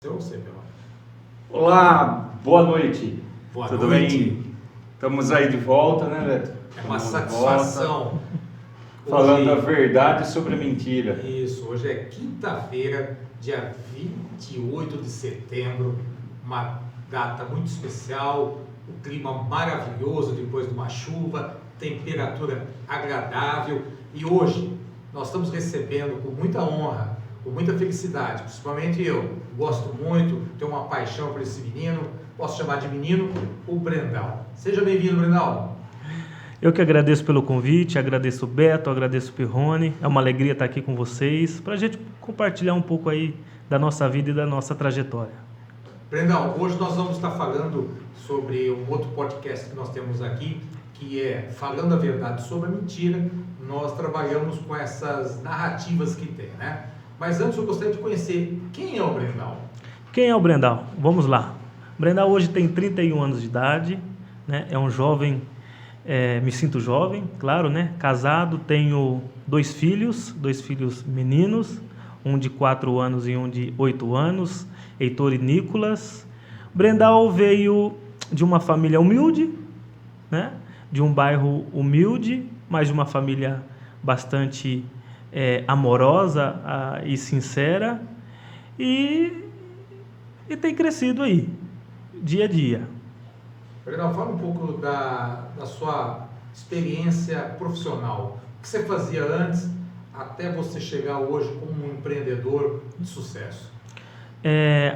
Você, meu. Olá, boa noite. Tudo bem? Estamos aí de volta, né, Beto? É uma satisfação. Falando a verdade sobre a mentira. Isso, hoje é quinta-feira, dia 28 de setembro, uma data muito especial, o clima maravilhoso depois de uma chuva, temperatura agradável, e hoje nós estamos recebendo com muita honra, com muita felicidade, principalmente eu, gosto muito, tenho uma paixão por esse menino, posso chamar de menino, o Brendal. Seja bem-vindo, Brendal. Eu que agradeço pelo convite, agradeço o Beto, agradeço o Pirrone, é uma alegria estar aqui com vocês, para a gente compartilhar um pouco aí da nossa vida e da nossa trajetória. Brendal, hoje nós vamos estar falando sobre um outro podcast que nós temos aqui, que é Falando a Verdade sobre a Mentira. Nós trabalhamos com essas narrativas que tem, né? Mas antes eu gostaria de conhecer quem é o Brendal. Quem é o Brendal? Vamos lá. O Brendal hoje tem 31 anos de idade, né? É um jovem, me sinto jovem, claro, né? Casado, tenho dois filhos meninos, um de 4 anos e um de 8 anos, Heitor e Nicolas. O Brendal veio de uma família humilde, né? De um bairro humilde, mas de uma família bastante amorosa e sincera, e tem crescido aí, dia a dia. Brendal, fala um pouco da sua experiência profissional. O que você fazia antes até você chegar hoje como um empreendedor de sucesso?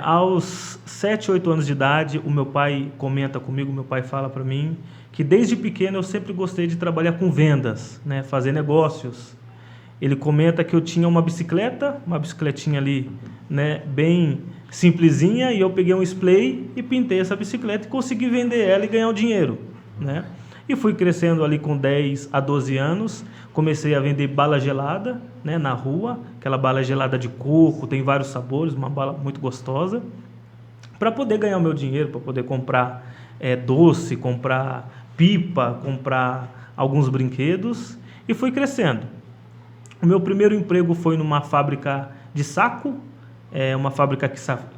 Aos 7, 8 anos de idade, o meu pai comenta comigo, meu pai fala para mim, que desde pequeno eu sempre gostei de trabalhar com vendas, né, fazer negócios. Ele comenta que eu tinha uma bicicletinha ali, né, bem simplesinha, e eu peguei um spray e pintei essa bicicleta e consegui vender ela e ganhar o dinheiro, né? E fui crescendo ali com 10 a 12 anos, comecei a vender bala gelada, né, na rua, aquela bala gelada de coco, tem vários sabores, uma bala muito gostosa, para poder ganhar o meu dinheiro, para poder comprar doce, comprar pipa, comprar alguns brinquedos, e fui crescendo. O meu primeiro emprego foi numa fábrica de saco, uma fábrica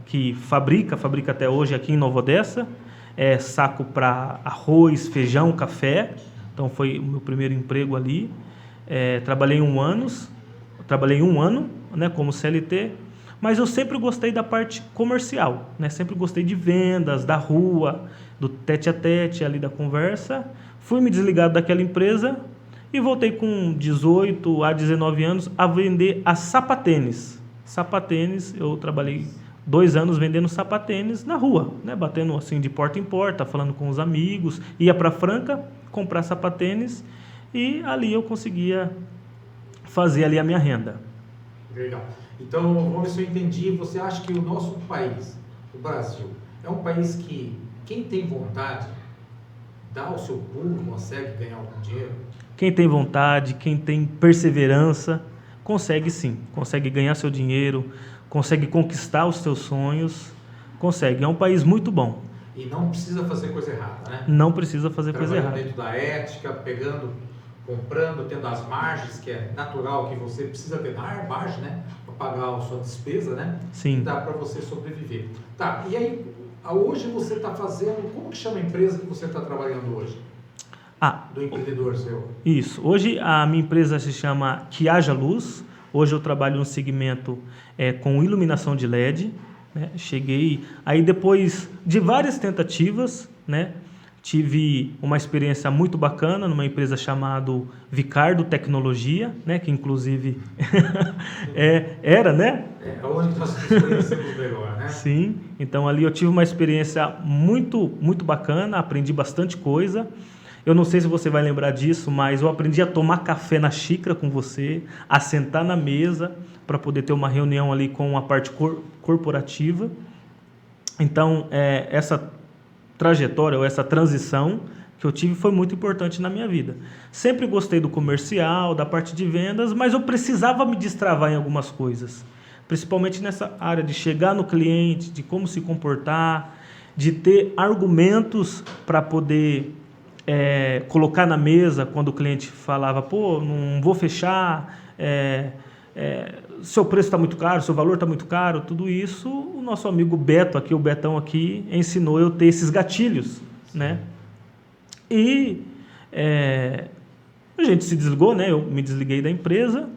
que fabrica até hoje aqui em Nova Odessa, saco para arroz, feijão, café. Então foi o meu primeiro emprego ali. Trabalhei um ano, né, como CLT, mas eu sempre gostei da parte comercial, né? Sempre gostei de vendas, da rua, do tete a tete ali da conversa. Fui me desligado daquela empresa e voltei com 18 a 19 anos a vender a sapatênis. Sapatênis, eu trabalhei 2 anos vendendo sapatênis na rua, né? Batendo assim de porta em porta, falando com os amigos, ia para Franca comprar sapatênis e ali eu conseguia fazer ali a minha renda. Legal. Então, vamos ver se eu entendi. Você acha que o nosso país, o Brasil, é um país que quem tem vontade, dá o seu pulo, consegue ganhar algum dinheiro? Quem tem vontade, quem tem perseverança, consegue sim, consegue ganhar seu dinheiro, consegue conquistar os seus sonhos, consegue. É um país muito bom. E não precisa fazer coisa errada, né? Não precisa fazer coisa errada. Dentro da ética, comprando, tendo as margens, que é natural que você precisa ter margem, né? Para pagar a sua despesa, né? Sim. Dá para você sobreviver. Tá, e aí, hoje você está fazendo, como que chama a empresa que você está trabalhando hoje? Do empreendedor seu. Isso. Hoje a minha empresa se chama Que Haja Luz. Hoje eu trabalho no segmento com iluminação de LED. Né? Cheguei aí depois de várias tentativas, né? Tive uma experiência muito bacana numa empresa chamada Vicardo Tecnologia, né? Que inclusive era, né? Onde nós nos conhecemos melhor, né? Sim. Então ali eu tive uma experiência muito, muito bacana, aprendi bastante coisa. Eu não sei se você vai lembrar disso, mas eu aprendi a tomar café na xícara com você, a sentar na mesa para poder ter uma reunião ali com a parte corporativa. Então, essa trajetória ou essa transição que eu tive foi muito importante na minha vida. Sempre gostei do comercial, da parte de vendas, mas eu precisava me destravar em algumas coisas, principalmente nessa área de chegar no cliente, de como se comportar, de ter argumentos para poder colocar na mesa quando o cliente falava, pô, não vou fechar, seu preço está muito caro, seu valor está muito caro, tudo isso, o nosso amigo Beto aqui, o Betão aqui, ensinou eu ter esses gatilhos, né? E a gente se desligou, né? Eu me desliguei da empresa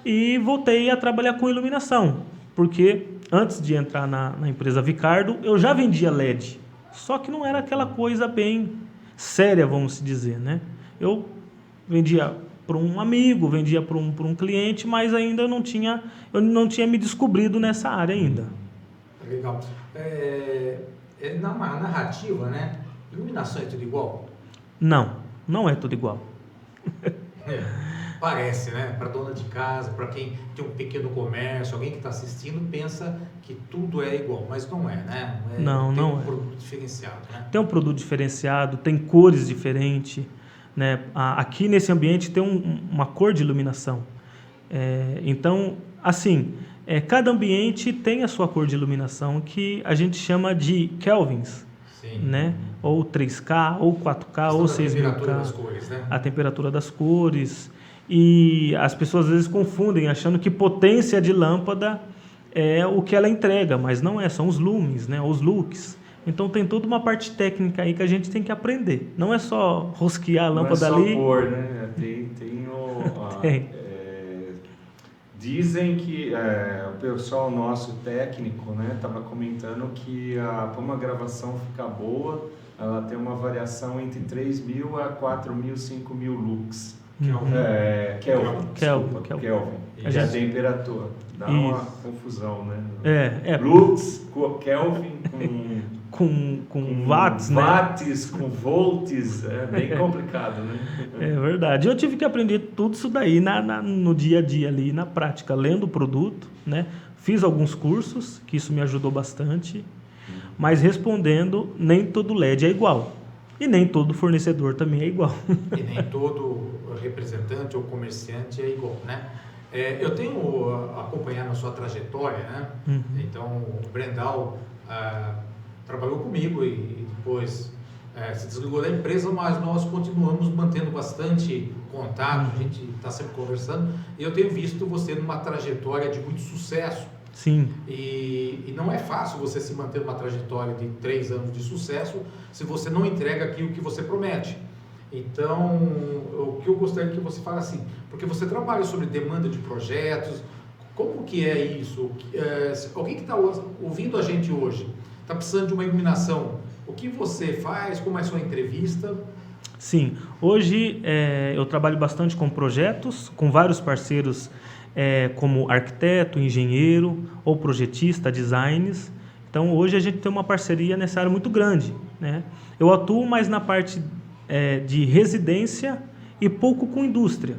e voltei a trabalhar com iluminação, porque antes de entrar na empresa Vicardo, eu já vendia LED, só que não era aquela coisa bem séria, vamos dizer, né? Eu vendia para um amigo, vendia para um cliente, mas ainda eu não tinha me descobrido nessa área ainda. Legal. Na narrativa, né? Iluminação é tudo igual? Não é tudo igual. Parece, né? Para dona de casa, para quem tem um pequeno comércio, alguém que está assistindo pensa que tudo é igual, mas não é, né? Tem um produto diferenciado, né? Tem um produto diferenciado, tem cores diferentes, né? Aqui nesse ambiente tem uma cor de iluminação. Então, assim, cada ambiente tem a sua cor de iluminação que a gente chama de kelvins. Sim. Né? Ou 3K, ou 4K, ou 6.000K. A temperatura das cores, né? A temperatura das cores. E as pessoas às vezes confundem, achando que potência de lâmpada é o que ela entrega, mas não é, são os lumens, né? Os lux. Então tem toda uma parte técnica aí que a gente tem que aprender. Não é só rosquear a lâmpada ali. Não é só pôr, né? Dizem que o pessoal nosso técnico, né, estava comentando que para uma gravação ficar boa, ela tem uma variação entre 3.000 a 4.000, 5.000 lux. Kelvin. E a temperatura. Dá uma confusão, né? Lux, Kelvin com watts, né? Watts, com volts, é bem complicado, né? É verdade. Eu tive que aprender tudo isso daí no dia a dia ali, na prática, lendo o produto, né? Fiz alguns cursos, que isso me ajudou bastante, mas respondendo, nem todo LED é igual. E nem todo fornecedor também é igual. E nem todo representante ou comerciante é igual, né? Eu tenho acompanhado a sua trajetória, né? Então, o Brendal trabalhou comigo e depois se desligou da empresa, mas nós continuamos mantendo bastante contato, a gente está sempre conversando, e eu tenho visto você numa trajetória de muito sucesso. Sim. E não é fácil você se manter numa trajetória de 3 anos de sucesso se você não entrega aquilo que você promete. Então, o que eu gostaria que você falasse assim, porque você trabalha sobre demanda de projetos, como que é isso? Alguém que está ouvindo a gente hoje, está precisando de uma iluminação, o que você faz, como é a sua entrevista? Sim, hoje eu trabalho bastante com projetos, com vários parceiros, como arquiteto, engenheiro ou projetista, designs. Então hoje a gente tem uma parceria nessa área muito grande, né? Eu atuo mais na parte de residência e pouco com indústria.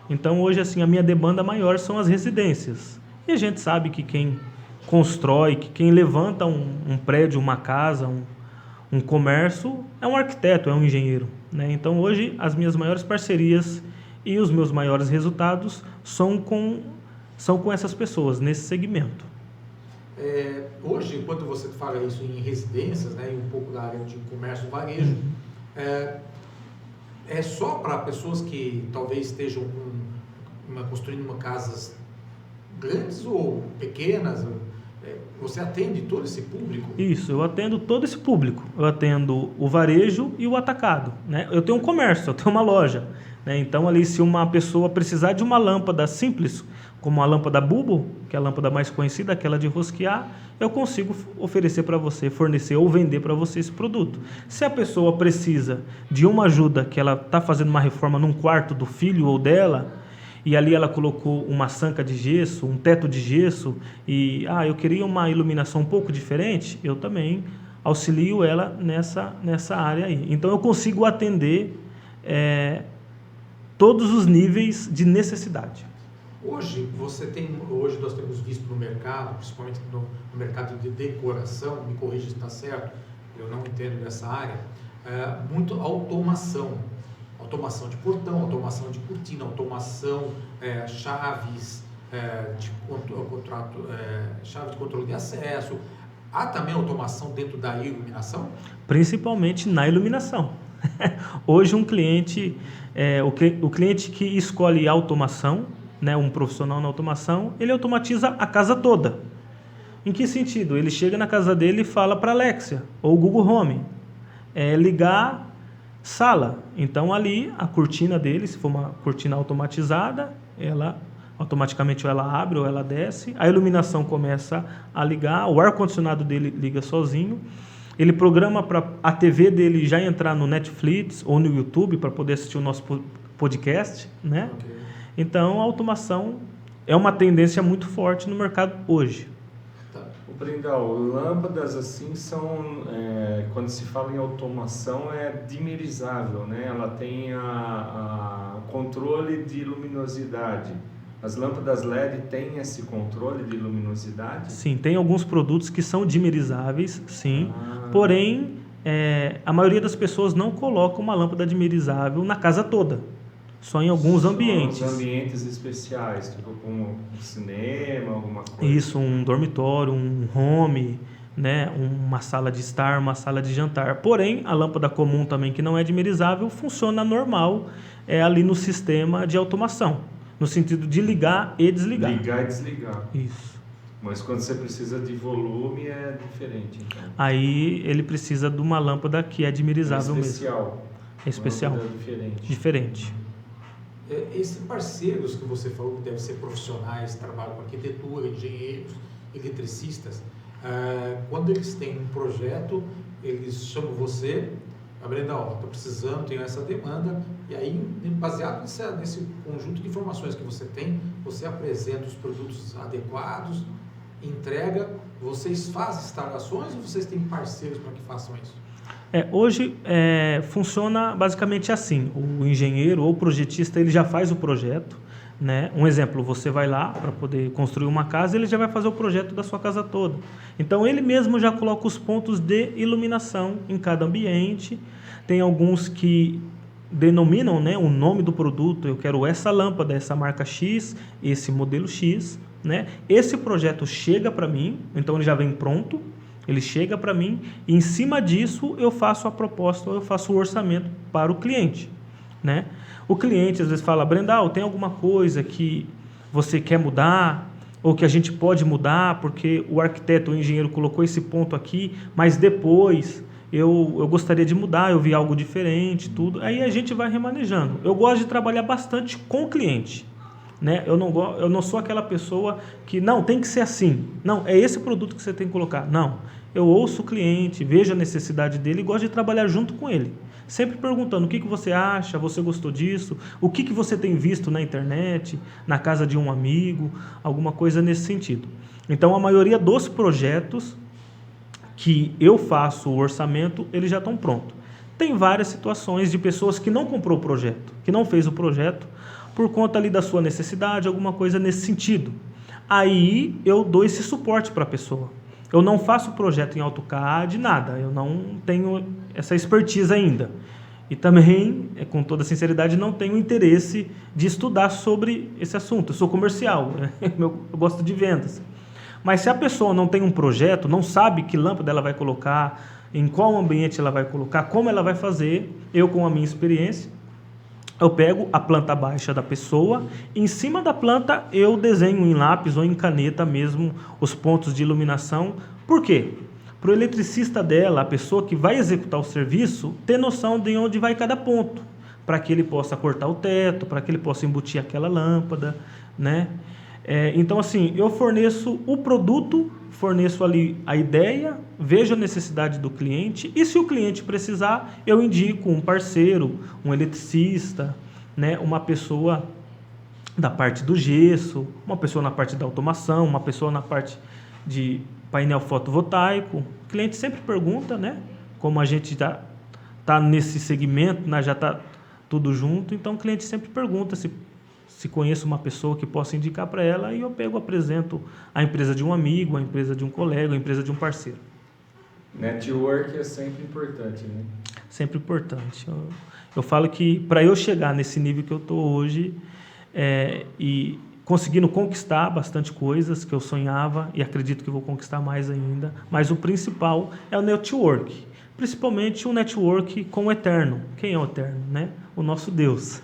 Então hoje assim a minha demanda maior são as residências. E a gente sabe que quem constrói, que quem levanta um prédio, uma casa, um comércio, é um arquiteto, é um engenheiro, né? Então hoje as minhas maiores parcerias e os meus maiores resultados são com essas pessoas, nesse segmento. Hoje, quando você fala isso em residências, né, e um pouco da área de comércio e varejo, é só para pessoas que talvez estejam construindo casas grandes ou pequenas? Você atende todo esse público? Isso, eu atendo todo esse público. Eu atendo o varejo e o atacado, né? Eu tenho um comércio, eu tenho uma loja, né? Então, ali, se uma pessoa precisar de uma lâmpada simples, como a lâmpada bulbo, que é a lâmpada mais conhecida, aquela de rosquear, eu consigo oferecer para você, fornecer ou vender para você esse produto. Se a pessoa precisa de uma ajuda, que ela está fazendo uma reforma num quarto do filho ou dela, e ali ela colocou uma sanca de gesso, um teto de gesso, e eu queria uma iluminação um pouco diferente, eu também auxilio ela nessa área aí. Então eu consigo atender todos os níveis de necessidade. Hoje nós temos visto no mercado, principalmente no mercado de decoração, me corrija se está certo, eu não entendo dessa área, muito automação de portão, automação de cortina, automação, chaves chave de controle de acesso. Há também automação dentro da iluminação? Principalmente na iluminação. Hoje um cliente, o cliente que escolhe automação, né, um profissional na automação, ele automatiza a casa toda. Em que sentido? Ele chega na casa dele e fala para Alexia ou Google Home, ligar sala. Então ali a cortina dele, se for uma cortina automatizada, ela automaticamente ou ela abre ou ela desce, a iluminação começa a ligar, o ar-condicionado dele liga sozinho, ele programa para a TV dele já entrar no Netflix ou no YouTube para poder assistir o nosso podcast, né? Okay. Então a automação é uma tendência muito forte no mercado hoje. Brindal, lâmpadas assim são, quando se fala em automação, é dimerizável, né? Ela tem a controle de luminosidade. As lâmpadas LED têm esse controle de luminosidade? Sim, tem alguns produtos que são dimerizáveis, sim. Porém, a maioria das pessoas não coloca uma lâmpada dimerizável na casa toda. Só em alguns ambientes. Ambientes especiais, tipo como um cinema, alguma coisa. Isso, um dormitório, um home, né? Uma sala de estar, uma sala de jantar. Porém, a lâmpada comum também, que não é dimerizável, funciona normal ali no sistema de automação. No sentido de ligar e desligar. Ligar e desligar. Isso. Mas quando você precisa de volume é diferente, então. Aí ele precisa de uma lâmpada que é dimerizável mesmo. É especial. Uma lâmpada Diferente. Esses parceiros que você falou que devem ser profissionais, trabalham com arquitetura, engenheiros, eletricistas, quando eles têm um projeto, eles chamam você, Brenda, estou precisando, tenho essa demanda, e aí, baseado nesse conjunto de informações que você tem, você apresenta os produtos adequados, entrega, vocês fazem instalações ou vocês têm parceiros para que façam isso? Hoje funciona basicamente assim, o engenheiro ou projetista ele já faz o projeto, né? Um exemplo, você vai lá para poder construir uma casa, ele já vai fazer o projeto da sua casa toda. Então ele mesmo já coloca os pontos de iluminação em cada ambiente, tem alguns que denominam, né, o nome do produto, eu quero essa lâmpada, essa marca X, esse modelo X, né? Esse projeto chega para mim, então ele já vem pronto. Ele chega para mim e em cima disso eu faço a proposta, eu faço o orçamento para o cliente, né? O cliente às vezes fala, Brendal, tem alguma coisa que você quer mudar ou que a gente pode mudar porque o arquiteto ou o engenheiro colocou esse ponto aqui, mas depois eu gostaria de mudar, eu vi algo diferente, tudo. Aí a gente vai remanejando. Eu gosto de trabalhar bastante com o cliente, né? Eu não sou aquela pessoa que, não, tem que ser assim. Não, é esse produto que você tem que colocar. Não, eu ouço o cliente, vejo a necessidade dele e gosto de trabalhar junto com ele. Sempre perguntando, o que você acha, você gostou disso? O que você tem visto na internet, na casa de um amigo, alguma coisa nesse sentido. Então, a maioria dos projetos que eu faço o orçamento, eles já estão prontos. Tem várias situações de pessoas que não comprou o projeto, que não fez o projeto, por conta ali da sua necessidade, alguma coisa nesse sentido. Aí eu dou esse suporte para a pessoa. Eu não faço projeto em AutoCAD, nada. Eu não tenho essa expertise ainda. E também, com toda sinceridade, não tenho interesse de estudar sobre esse assunto. Eu sou comercial, eu gosto de vendas. Mas se a pessoa não tem um projeto, não sabe que lâmpada ela vai colocar, em qual ambiente ela vai colocar, como ela vai fazer, eu com a minha experiência, eu pego a planta baixa da pessoa, em cima da planta eu desenho em lápis ou em caneta mesmo os pontos de iluminação. Por quê? Para o eletricista dela, a pessoa que vai executar o serviço, ter noção de onde vai cada ponto, para que ele possa cortar o teto, para que ele possa embutir aquela lâmpada, né? Então, assim, eu forneço o produto, forneço ali a ideia, vejo a necessidade do cliente e se o cliente precisar, eu indico um parceiro, um eletricista, né, uma pessoa da parte do gesso, uma pessoa na parte da automação, uma pessoa na parte de painel fotovoltaico. O cliente sempre pergunta, né, como a gente já está nesse segmento, né, já está tudo junto, então o cliente sempre pergunta se conheço uma pessoa que possa indicar para ela e eu apresento a empresa de um amigo, a empresa de um colega, a empresa de um parceiro. Network é sempre importante, né? Sempre importante. Eu falo que para eu chegar nesse nível que eu estou hoje e conseguindo conquistar bastante coisas que eu sonhava e acredito que vou conquistar mais ainda, mas o principal é o network, principalmente o network com o Eterno. Quem é o Eterno, né? O nosso Deus.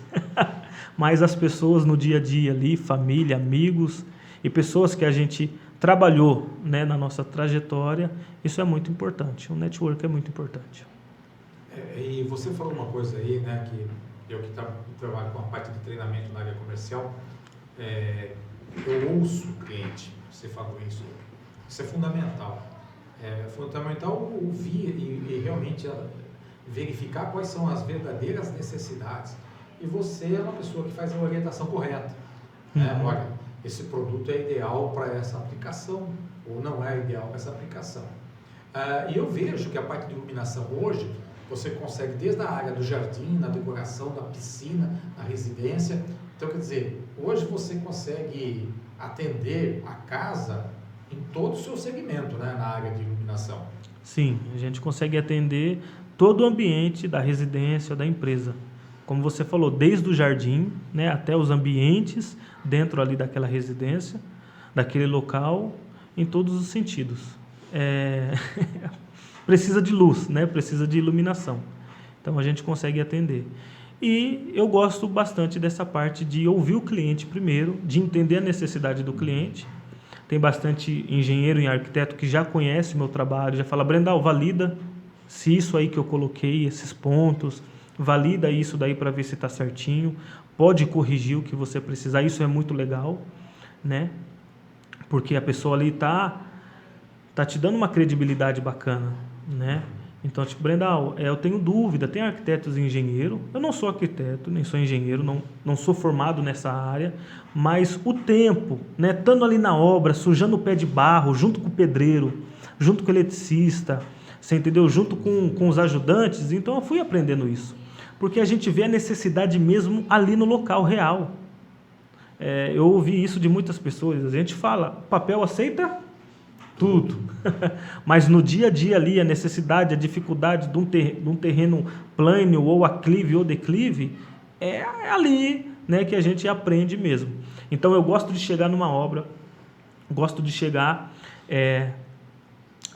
mas as pessoas no dia a dia ali, família, amigos e pessoas que a gente trabalhou, né, na nossa trajetória, isso é muito importante. O network é muito importante. E você falou uma coisa aí, né, que eu que trabalho com a parte de treinamento na área comercial, eu ouço o cliente, você falou isso é fundamental. É fundamental ouvir e realmente verificar quais são as verdadeiras necessidades. E você é uma pessoa que faz a orientação correta. Né? Olha, esse produto é ideal para essa aplicação, ou não é ideal para essa aplicação. E eu vejo que a parte de iluminação hoje, você consegue desde a área do jardim, na decoração, da piscina, na residência. Então, quer dizer, hoje você consegue atender a casa em todo o seu segmento, né, na área de iluminação. Sim, a gente consegue atender todo o ambiente da residência, da empresa. Como você falou, desde o jardim, né, até os ambientes dentro ali daquela residência, daquele local, em todos os sentidos. Precisa de luz, né? Precisa de iluminação. Então a gente consegue atender. E eu gosto bastante dessa parte de ouvir o cliente primeiro, de entender a necessidade do cliente. Tem bastante engenheiro e arquiteto que já conhece o meu trabalho, já fala: Brendal, valida se isso aí que eu coloquei, esses pontos, valida isso daí para ver se está certinho, pode corrigir o que você precisar, isso é muito legal, né? Porque a pessoa ali tá te dando uma credibilidade bacana, né? Então, tipo, Brendal, eu tenho dúvida, tem arquitetos e engenheiro, eu não sou arquiteto, nem sou engenheiro, não sou formado nessa área, mas o tempo, né, estando ali na obra, sujando o pé de barro, junto com o pedreiro, junto com o eletricista, você entendeu? Junto com os ajudantes, então eu fui aprendendo isso, porque a gente vê a necessidade mesmo ali no local real. Eu ouvi isso de muitas pessoas, a gente fala, papel aceita tudo, mas no dia a dia ali, a necessidade, a dificuldade de um terreno plano ou aclive ou declive, é ali, né, que a gente aprende mesmo. Então eu gosto de chegar numa obra, gosto de chegar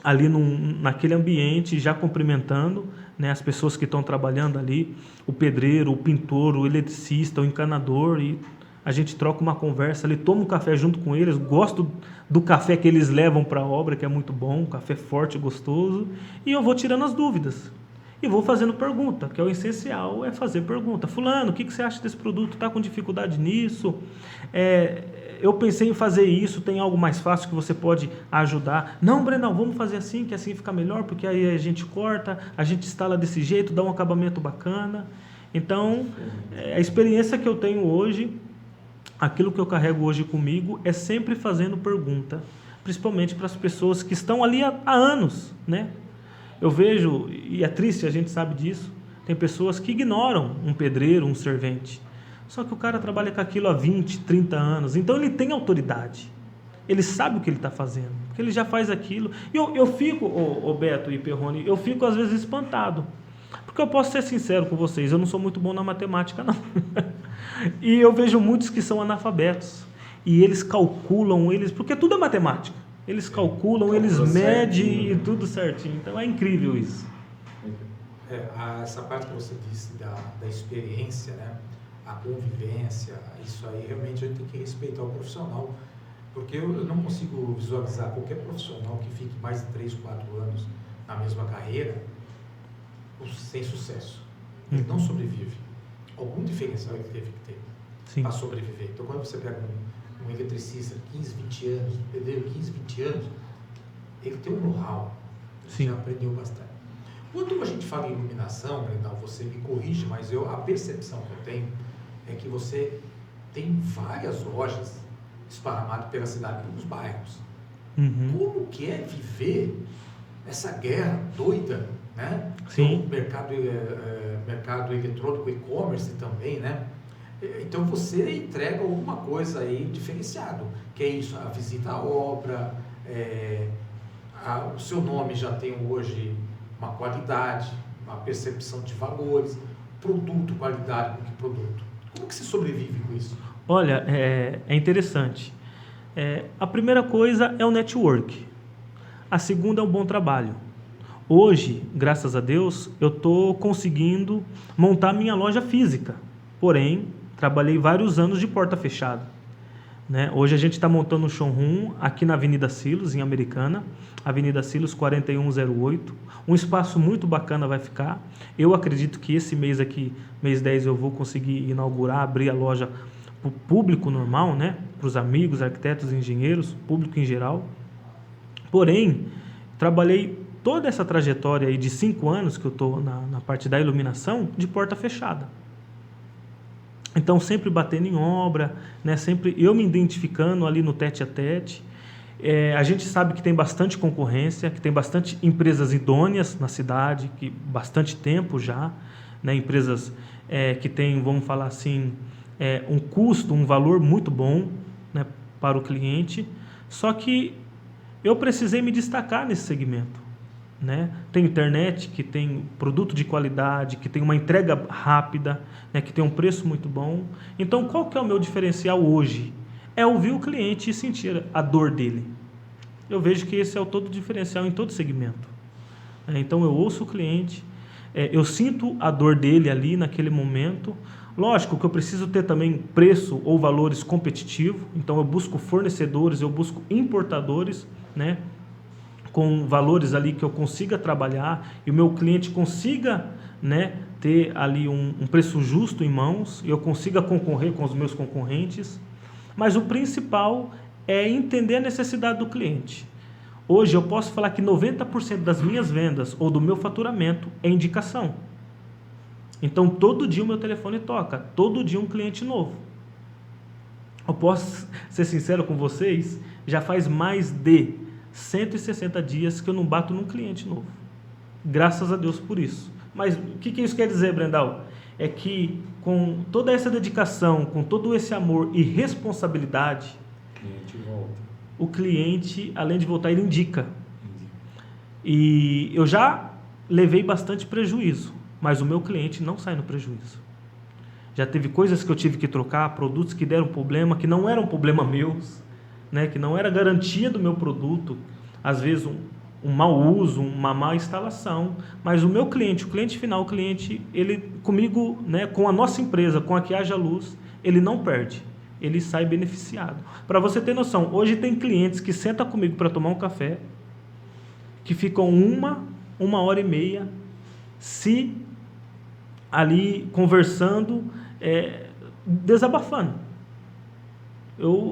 ali naquele ambiente, já cumprimentando, né, as pessoas que estão trabalhando ali, o pedreiro, o pintor, o eletricista, o encanador, e a gente troca uma conversa ali, toma um café junto com eles, gosto do café que eles levam para a obra, que é muito bom, um café forte, gostoso, e eu vou tirando as dúvidas, e vou fazendo pergunta, que é o essencial, é fazer pergunta. Fulano, o que você acha desse produto? Está com dificuldade nisso? Eu pensei em fazer isso, tem algo mais fácil que você pode ajudar? Não, Brendal, vamos fazer assim, que assim fica melhor, porque aí a gente corta, a gente instala desse jeito, dá um acabamento bacana. Então, a experiência que eu tenho hoje, aquilo que eu carrego hoje comigo, é sempre fazendo pergunta, principalmente para as pessoas que estão ali há anos, né? Eu vejo, e é triste, a gente sabe disso, tem pessoas que ignoram um pedreiro, um servente. Só que o cara trabalha com aquilo há 20, 30 anos, então ele tem autoridade. Ele sabe o que ele está fazendo, porque ele já faz aquilo. E eu fico, Beto e Perrone, eu fico às vezes espantado. Porque eu posso ser sincero com vocês, eu não sou muito bom na matemática, não. E eu vejo muitos que são analfabetos. E eles calculam, porque tudo é matemática. Eles calculam, eles medem e tudo certinho. Então é incrível isso. Essa parte que você disse da experiência, né? A convivência, isso aí realmente a gente tem que respeitar o profissional. Porque eu não consigo visualizar qualquer profissional que fique mais de 3, 4 anos na mesma carreira sem sucesso. Ele não sobrevive. Algum diferencial ele teve que ter para sobreviver. Então, quando você pega um eletricista de 15, 20 anos, um pedreiro de 15, 20 anos, ele tem um know-how, ele já aprendeu bastante. Quando a gente fala em iluminação, Brendal, você me corrige, mas a percepção que eu tenho é que você tem várias lojas esparramadas pela cidade, pelos bairros. Como que é viver essa guerra doida, né? Sim. O mercado eletrônico, e-commerce também, né? Então você entrega alguma coisa aí diferenciado, que é isso, a visita à obra, o seu nome já tem hoje uma qualidade, uma percepção de valores, produto, qualidade do que produto. Como que você sobrevive com isso? Olha, é interessante. A primeira coisa é o network. A segunda é um bom trabalho. Hoje, graças a Deus, eu estou conseguindo montar minha loja física, porém, trabalhei vários anos de porta fechada, né? Hoje a gente está montando um showroom aqui na Avenida Silos, em Americana, Avenida Silos 4108, um espaço muito bacana vai ficar. Eu acredito que esse mês aqui, mês 10, eu vou conseguir inaugurar, abrir a loja para o público normal, né? Para os amigos, arquitetos, engenheiros, público em geral. Porém, trabalhei toda essa trajetória aí de 5 anos que eu estou na parte da iluminação de porta fechada. Então, sempre batendo em obra, né? Sempre eu me identificando ali no tete a tete. A gente sabe que tem bastante concorrência, que tem bastante empresas idôneas na cidade, que bastante tempo já, né? Empresas que têm, vamos falar assim, um custo, um valor muito bom, né, para o cliente. Só que eu precisei me destacar nesse segmento, né? Tem internet que tem produto de qualidade, que tem uma entrega rápida, né, que tem um preço muito bom. Então, qual que é o meu diferencial hoje? É ouvir o cliente e sentir a dor dele. Eu vejo que esse é o todo diferencial em todo segmento. Então, eu ouço o cliente, eu sinto a dor dele ali naquele momento. Lógico que eu preciso ter também preço ou valores competitivos, então eu busco fornecedores, eu busco importadores, né, com valores ali que eu consiga trabalhar e o meu cliente consiga, né, ter ali um preço justo em mãos e eu consiga concorrer com os meus concorrentes. Mas o principal é entender a necessidade do cliente. Hoje eu posso falar que 90% das minhas vendas ou do meu faturamento é indicação. Então todo dia o meu telefone toca, todo dia um cliente novo. Eu posso ser sincero com vocês, já faz mais de 160 dias que eu não bato num cliente novo. Graças a Deus por isso. Mas o que isso quer dizer, Brendal? É que com toda essa dedicação, com todo esse amor e responsabilidade, o cliente, além de voltar, ele indica. E eu já levei bastante prejuízo, mas o meu cliente não sai no prejuízo. Já teve coisas que eu tive que trocar, produtos que deram problema, que não eram problema meus, né, que não era garantia do meu produto, às vezes um mau uso, uma má instalação, mas o meu cliente, o cliente final, o cliente, ele comigo, né, com a nossa empresa, com a Que Haja Luz, ele não perde, ele sai beneficiado. Para você ter noção, hoje tem clientes que sentam comigo para tomar um café, que ficam uma hora e meia, se ali conversando, desabafando.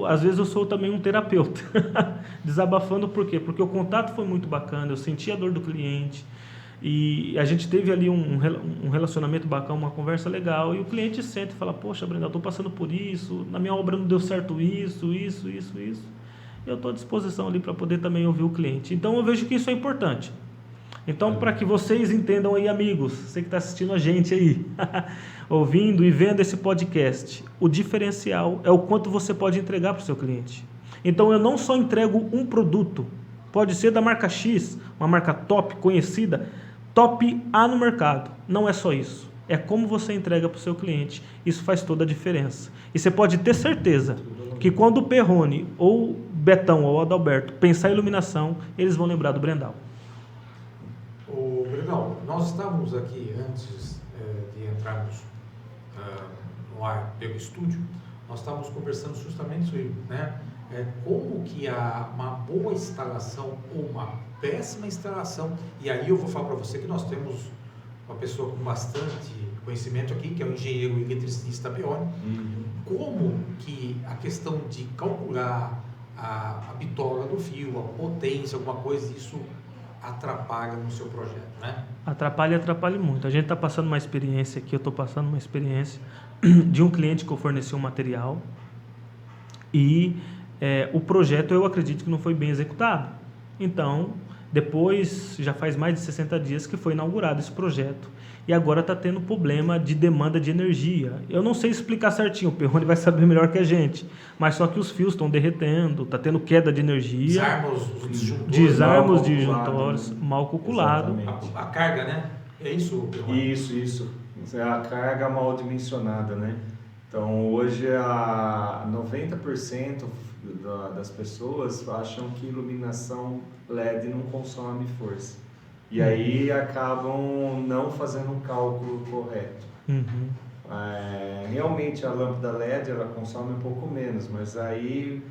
Às vezes eu sou também um terapeuta, desabafando por quê? Porque o contato foi muito bacana, eu senti a dor do cliente, e a gente teve ali um relacionamento bacana, uma conversa legal, e o cliente sente e fala, poxa, Brenda, eu estou passando por isso, na minha obra não deu certo isso, eu estou à disposição ali para poder também ouvir o cliente. Então eu vejo que isso é importante. Então, para que vocês entendam aí, amigos, você que está assistindo a gente aí, ouvindo e vendo esse podcast, o diferencial é o quanto você pode entregar para o seu cliente. Então, eu não só entrego um produto, pode ser da marca X, uma marca top, conhecida, top A no mercado. Não é só isso. É como você entrega para o seu cliente. Isso faz toda a diferença. E você pode ter certeza que quando o Perrone, ou Betão, ou Adalberto pensar em iluminação, eles vão lembrar do Brendal. Brendal, nós estávamos aqui, antes de entrarmos no ar pelo estúdio, nós estávamos conversando justamente sobre, né, como que uma boa instalação ou uma péssima instalação, e aí eu vou falar para você que nós temos uma pessoa com bastante conhecimento aqui, que é o engenheiro eletricista Perrone, como que a questão de calcular a bitola do fio, a potência, alguma coisa, isso atrapalha no seu projeto, né? Atrapalha muito. A gente está passando uma experiência aqui, eu estou passando uma experiência de um cliente que eu forneci um material e o projeto eu acredito que não foi bem executado. Então, depois, já faz mais de 60 dias que foi inaugurado esse projeto e agora está tendo problema de demanda de energia. Eu não sei explicar certinho, o Perrone vai saber melhor que a gente, mas só que os fios estão derretendo, está tendo queda de energia. Desarma os disjuntores, mal calculado. A carga, né? É isso, Perrone? Isso. É a carga mal dimensionada, né? Então, hoje, 90% das pessoas acham que iluminação LED não consome força. E aí acabam não fazendo um cálculo correto. Realmente a lâmpada LED ela consome um pouco menos, mas aí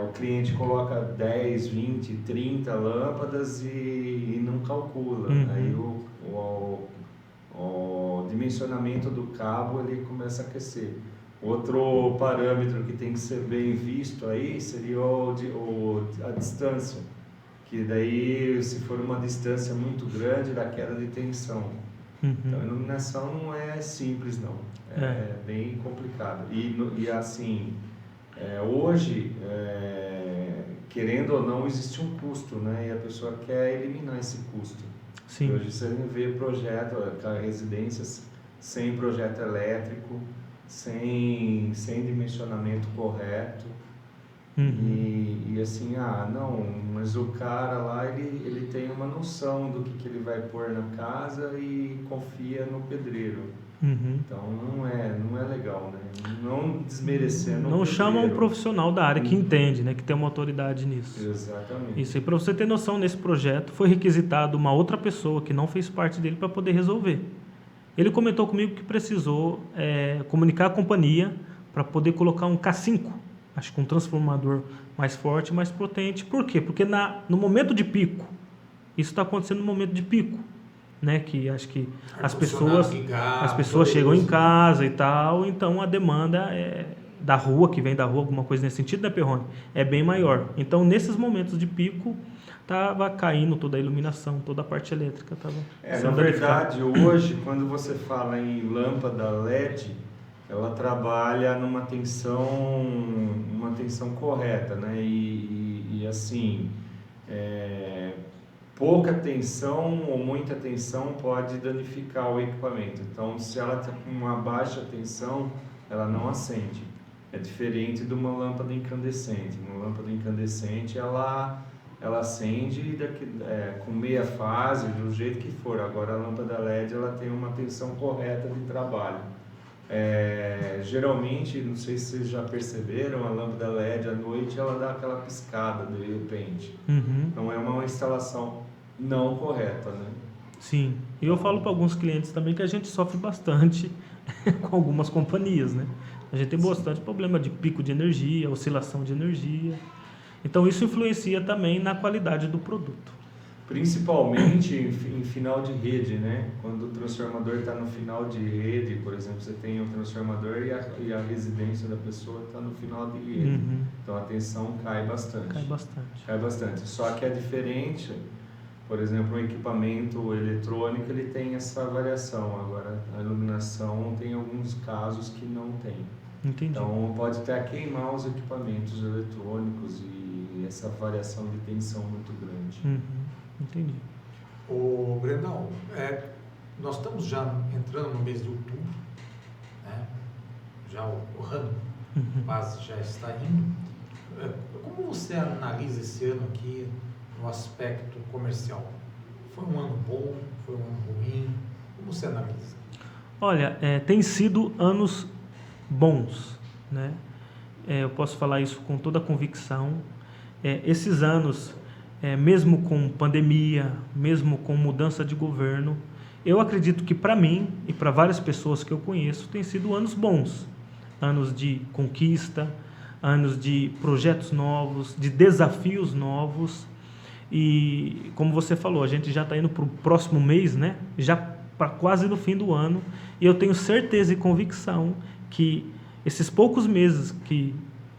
o cliente coloca 10, 20, 30 lâmpadas e não calcula. Aí o dimensionamento do cabo ele começa a aquecer. Outro parâmetro que tem que ser bem visto aí seria a distância, que daí se for uma distância muito grande da queda de tensão. Então a iluminação não é simples não, é bem complicado. E assim, hoje, querendo ou não, existe um custo, né? E a pessoa quer eliminar esse custo. Sim. Hoje você vê residências sem projeto elétrico, sem dimensionamento correto. E assim, não, mas o cara lá, ele tem uma noção do que ele vai pôr na casa e confia no pedreiro. Então não é legal, né? Não desmerecendo Não o chama um pedreiro. profissional da área que entende, né? Que tem uma autoridade nisso. Exatamente. Isso, e para você ter noção, nesse projeto foi requisitado uma outra pessoa que não fez parte dele para poder resolver. Ele comentou comigo que precisou comunicar a companhia para poder colocar um K5, acho que um transformador mais forte, mais potente. Por quê? Porque no momento de pico, isso está acontecendo no momento de pico, né? Que acho que as pessoas chegam em casa e tal, então a demanda da rua, que vem da rua, alguma coisa nesse sentido, né, Perrone? É bem maior. Então, nesses momentos de pico, estava caindo toda a iluminação, toda a parte elétrica estava na verdade, hoje, quando você fala em lâmpada LED, ela trabalha numa tensão correta, né? E assim, pouca tensão ou muita tensão pode danificar o equipamento. Então, se ela está com uma baixa tensão, ela não acende. É diferente de uma lâmpada incandescente. Uma lâmpada incandescente, ela acende com meia fase, do jeito que for. Agora, a lâmpada LED ela tem uma tensão correta de trabalho. Geralmente, não sei se vocês já perceberam, a lâmpada LED à noite ela dá aquela piscada de repente. Então, é uma instalação não correta, né? Sim. E eu falo para alguns clientes também que a gente sofre bastante com algumas companhias, né? A gente tem bastante problema de pico de energia, oscilação de energia. Então, isso influencia também na qualidade do produto. Principalmente em final de rede, né? Quando o transformador está no final de rede, por exemplo, você tem um transformador e a residência da pessoa está no final de rede. Então, a tensão cai bastante. Cai bastante. Só que é diferente, por exemplo, um equipamento eletrônico, ele tem essa variação. Agora, a iluminação tem alguns casos que não tem. Entendi. Então, pode até queimar os equipamentos eletrônicos e essa variação de tensão muito grande. Entendi. Ô, Brendão, nós estamos já entrando no mês de outubro, né? Já o ano quase já está indo. Como você analisa esse ano aqui no aspecto comercial? Foi um ano bom? Foi um ano ruim? Como você analisa? Olha, tem sido anos bons, né? Eu posso falar isso com toda a convicção. Esses anos, mesmo com pandemia, mesmo com mudança de governo, eu acredito que para mim e para várias pessoas que eu conheço, tem sido anos bons. Anos de conquista, anos de projetos novos, de desafios novos. E, como você falou, a gente já está indo para o próximo mês, né? Já para quase no fim do ano. E eu tenho certeza e convicção que esses poucos meses que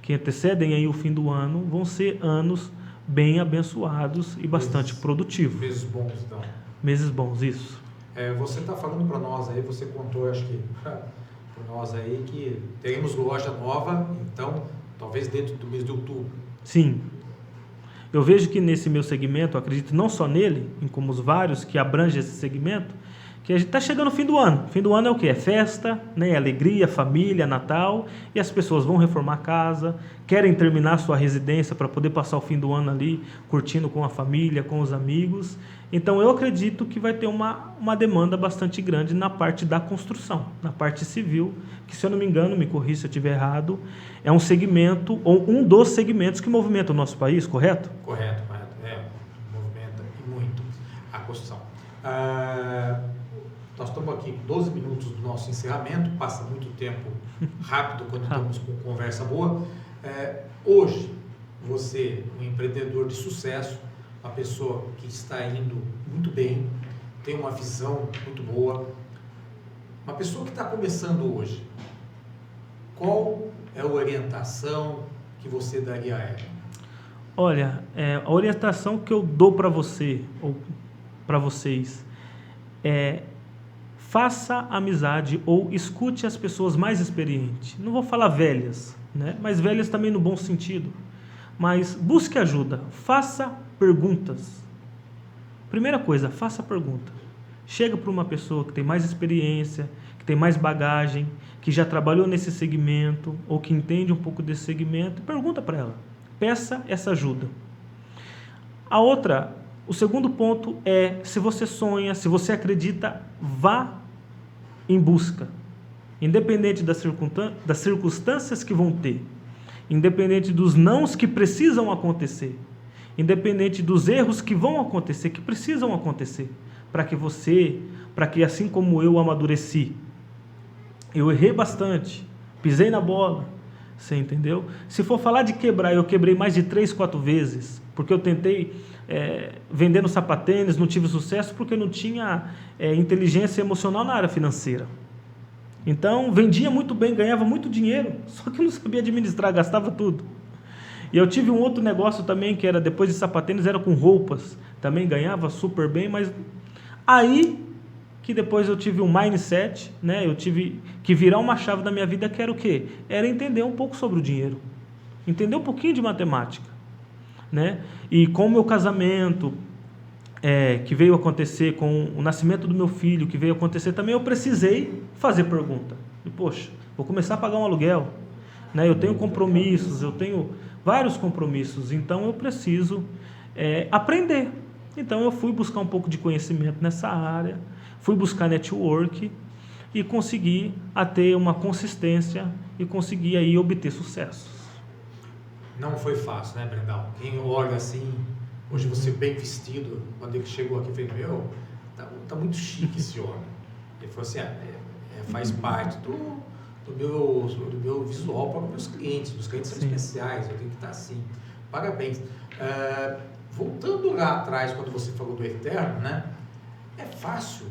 antecedem aí o fim do ano vão ser anos bem abençoados e bastante produtivos. Meses bons, então. Meses bons, isso. Você está falando para nós aí, você contou, acho que para nós aí, que teremos loja nova, então, talvez dentro do mês de outubro. Sim. Eu vejo que nesse meu segmento, eu acredito não só nele, como os vários que abrangem esse segmento, que a gente está chegando no fim do ano. Fim do ano é o quê? É festa, né? Alegria, família, Natal, e as pessoas vão reformar a casa, querem terminar sua residência para poder passar o fim do ano ali, curtindo com a família, com os amigos. Então, eu acredito que vai ter uma demanda bastante grande na parte da construção, na parte civil, que, se eu não me engano, me corrija se eu estiver errado, é um segmento, ou um dos segmentos que movimenta o nosso país, correto? Correto. Movimenta e muito a construção. Nós estamos aqui com 12 minutos do nosso encerramento, passa muito tempo rápido quando estamos com conversa boa. Hoje, você, um empreendedor de sucesso, uma pessoa que está indo muito bem, tem uma visão muito boa, uma pessoa que está começando hoje, qual é a orientação que você daria a ela? Olha, a orientação que eu dou para você, ou para vocês, é: faça amizade ou escute as pessoas mais experientes. Não vou falar velhas, né? Mas velhas também no bom sentido. Mas busque ajuda, faça perguntas. Primeira coisa, faça pergunta. Chega para uma pessoa que tem mais experiência, que tem mais bagagem, que já trabalhou nesse segmento ou que entende um pouco desse segmento, e pergunta para ela. Peça essa ajuda. O segundo ponto é: se você sonha, se você acredita, vá em busca. Independente das circunstâncias que vão ter, independente dos nãos que precisam acontecer, independente dos erros que vão acontecer, que precisam acontecer, para que assim como eu amadureci, eu errei bastante, pisei na bola, você entendeu? Se for falar de quebrar, eu quebrei mais de 3, 4 vezes, porque eu tentei vendendo sapatênis, não tive sucesso porque não tinha inteligência emocional na área financeira. Então, vendia muito bem, ganhava muito dinheiro, só que eu não sabia administrar, gastava tudo. E eu tive um outro negócio também, que era depois de sapatênis, era com roupas, também ganhava super bem, mas aí que depois eu tive um mindset, né? Eu tive que virar uma chave da minha vida, que era o quê? Era entender um pouco sobre o dinheiro, entender um pouquinho de matemática, né? E com o meu casamento, que veio acontecer, com o nascimento do meu filho, que veio acontecer também, eu precisei fazer pergunta. E, poxa, vou começar a pagar um aluguel, né? Eu tenho compromissos, eu tenho vários compromissos, então eu preciso aprender. Então eu fui buscar um pouco de conhecimento nessa área, fui buscar network e consegui ter uma consistência e consegui aí obter sucessos. Não foi fácil, né, Brendal? Quem olha assim, hoje você bem vestido, quando ele chegou aqui, eu falei, tá muito chique esse homem. Ele falou assim, faz parte do meu visual para os meus clientes. Os clientes são especiais, eu tenho que estar assim. Parabéns. Voltando lá atrás, quando você falou do eterno, né? É fácil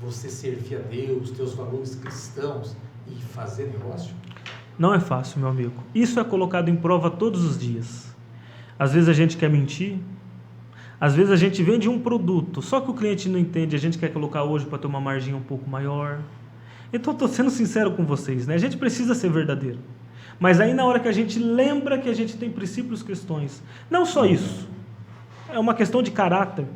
você servir a Deus, ter os valores cristãos e fazer negócio? Não é fácil, meu amigo. Isso é colocado em prova todos os dias. Às vezes a gente quer mentir, às vezes a gente vende um produto, só que o cliente não entende, a gente quer colocar hoje para ter uma margem um pouco maior. Então, estou sendo sincero com vocês, né? A gente precisa ser verdadeiro. Mas aí na hora que a gente lembra que a gente tem princípios cristãos, não só isso, é uma questão de caráter,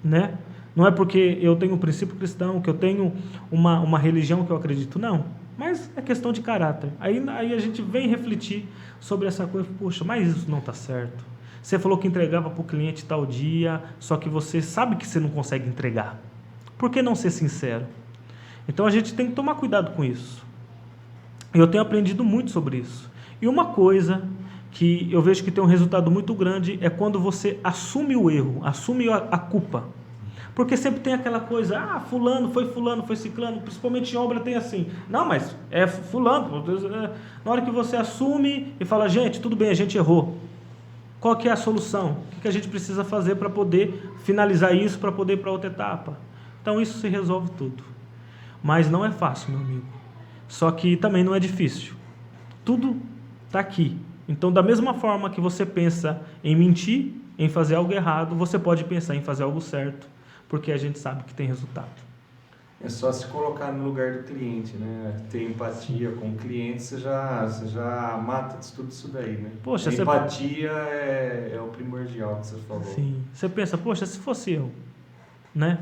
né? Não é porque eu tenho um princípio cristão, que eu tenho uma religião que eu acredito, não. Mas é questão de caráter. Aí a gente vem refletir sobre essa coisa. Poxa, mas isso não está certo. Você falou que entregava para o cliente tal dia, só que você sabe que você não consegue entregar. Por que não ser sincero? Então a gente tem que tomar cuidado com isso. Eu tenho aprendido muito sobre isso. E uma coisa que eu vejo que tem um resultado muito grande é quando você assume o erro, assume a culpa. Porque sempre tem aquela coisa, fulano, foi ciclano, principalmente em obra tem assim, não, mas é fulano. Na hora que você assume e fala, gente, tudo bem, a gente errou. Qual que é a solução? O que a gente precisa fazer para poder finalizar isso, para poder ir para outra etapa? Então isso se resolve tudo. Mas não é fácil, meu amigo. Só que também não é difícil. Tudo está aqui. Então, da mesma forma que você pensa em mentir, em fazer algo errado, você pode pensar em fazer algo certo, porque a gente sabe que tem resultado. É só se colocar no lugar do cliente, né? Ter empatia com o cliente, você já mata tudo isso daí, né? Poxa, a empatia é o primordial que você falou. Sim. Você pensa, poxa, se fosse eu, né?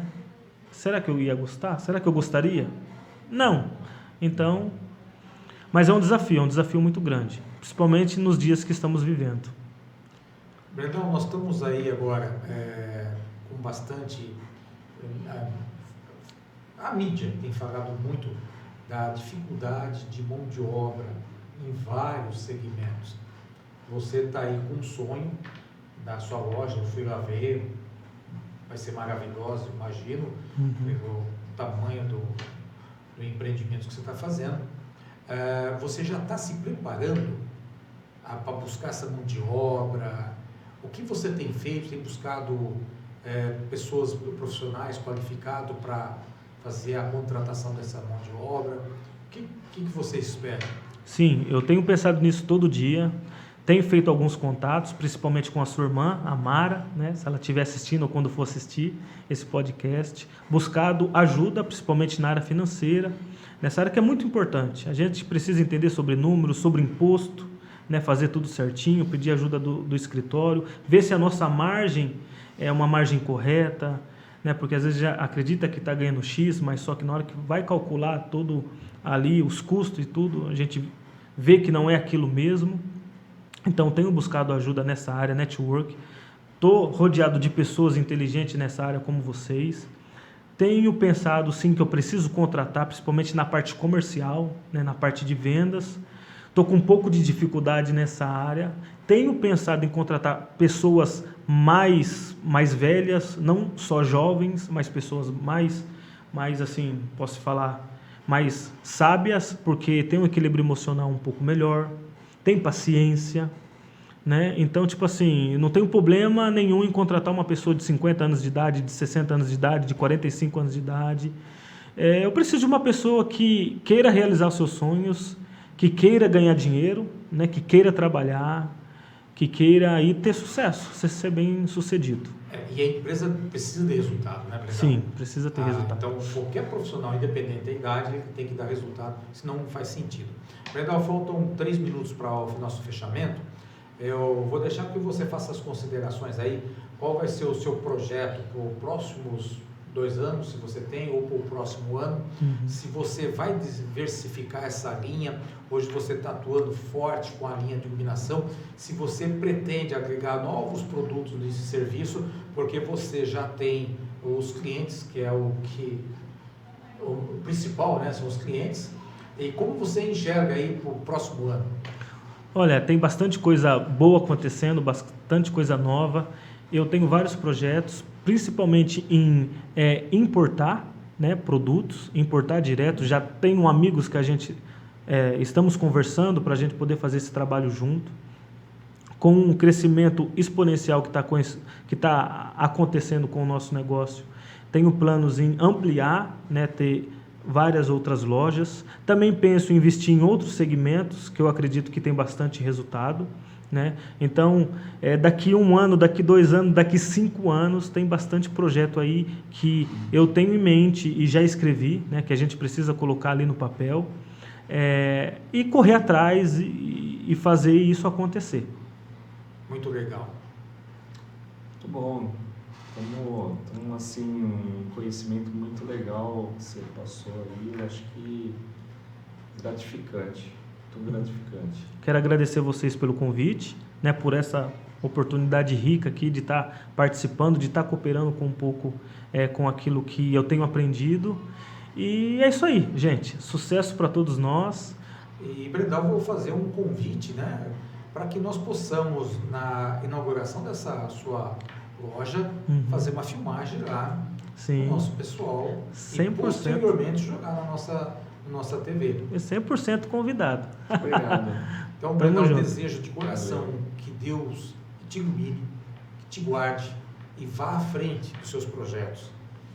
Será que eu ia gostar? Será que eu gostaria? Não. Então, mas é um desafio muito grande, principalmente nos dias que estamos vivendo. Brendão, nós estamos aí agora com bastante... A mídia tem falado muito da dificuldade de mão de obra em vários segmentos. Você está aí com um sonho da sua loja, eu fui lá ver, vai ser maravilhosa, imagino, pelo tamanho do empreendimento que você está fazendo. Você já está se preparando para buscar essa mão de obra? O que você tem feito? Tem buscado pessoas profissionais qualificados para fazer a contratação dessa mão de obra? O que você espera? Sim, eu tenho pensado nisso todo dia. Tenho feito alguns contatos, principalmente com a sua irmã, a Mara, né? Se ela estiver assistindo ou quando for assistir esse podcast. Buscado ajuda, principalmente na área financeira, nessa área que é muito importante. A gente precisa entender sobre números, sobre imposto, né? Fazer tudo certinho, pedir ajuda do escritório, ver se a nossa margem é uma margem correta, né? Porque às vezes já acredita que está ganhando X, mas só que na hora que vai calcular todo ali, os custos e tudo, a gente vê que não é aquilo mesmo. Então, tenho buscado ajuda nessa área, network. Estou rodeado de pessoas inteligentes nessa área como vocês. Tenho pensado, sim, que eu preciso contratar, principalmente na parte comercial, né, na parte de vendas. Estou com um pouco de dificuldade nessa área. Tenho pensado em contratar pessoas mais velhas, não só jovens, mas pessoas mais assim, posso falar, mais sábias, porque tem um equilíbrio emocional um pouco melhor. Tem paciência, né? Então, tipo assim, não tenho problema nenhum em contratar uma pessoa de 50 anos de idade, de 60 anos de idade, de 45 anos de idade. Eu preciso de uma pessoa que queira realizar os seus sonhos, que queira ganhar dinheiro, né? Que queira trabalhar, que queira aí ter sucesso, ser bem sucedido. E a empresa precisa de resultado, né, Brenda? Sim, precisa ter resultado. Então, qualquer profissional, independente da idade, ele tem que dar resultado, senão não faz sentido. Brenda, faltam 3 minutos para o nosso fechamento. Eu vou deixar que você faça as considerações aí. Qual vai ser o seu projeto para os próximos 2 anos, se você tem, ou para o próximo ano? Se você vai diversificar essa linha, hoje você está atuando forte com a linha de iluminação, se você pretende agregar novos produtos nesse serviço, porque você já tem os clientes, que é o principal, né? São os clientes. E como você enxerga aí para o próximo ano? Olha, tem bastante coisa boa acontecendo, bastante coisa nova. Eu tenho vários projetos, principalmente em importar, né, produtos, importar direto. Já tenho amigos que a gente estamos conversando para a gente poder fazer esse trabalho junto. Com um crescimento exponencial que tá acontecendo com o nosso negócio, tenho planos em ampliar, né, ter várias outras lojas. Também penso em investir em outros segmentos que eu acredito que tem bastante resultado, né? Então, daqui 1 ano, daqui 2 anos, daqui 5 anos, tem bastante projeto aí que eu tenho em mente e já escrevi, né, que a gente precisa colocar ali no papel, e correr atrás e fazer isso acontecer. Muito legal. Muito bom. Temos assim, um conhecimento muito legal que você passou aí, acho que gratificante, muito gratificante. Quero agradecer vocês pelo convite, né, por essa oportunidade rica aqui de estar participando, de estar cooperando com um pouco com aquilo que eu tenho aprendido. E é isso aí, gente. Sucesso para todos nós. E, Brenda, eu vou fazer um convite, né, para que nós possamos, na inauguração dessa sua loja, fazer uma filmagem lá. Sim. Com o nosso pessoal 100%. E posteriormente jogar na nossa TV. 100% convidado. Obrigado. Então, Brenda, eu desejo de coração que Deus te ilumine, que te guarde e vá à frente dos seus projetos.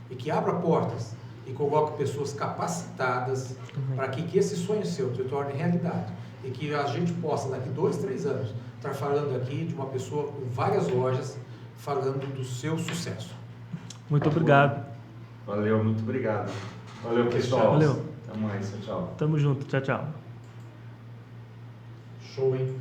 E que abra portas e coloque pessoas capacitadas para que esse sonho seu se torne realidade. E que a gente possa, daqui 2, 3 anos, estar falando aqui de uma pessoa com várias lojas, falando do seu sucesso. Muito obrigado. Valeu, muito obrigado. Valeu, pessoal. Valeu. Até mais, tchau. Tamo junto, tchau, tchau. Show, hein?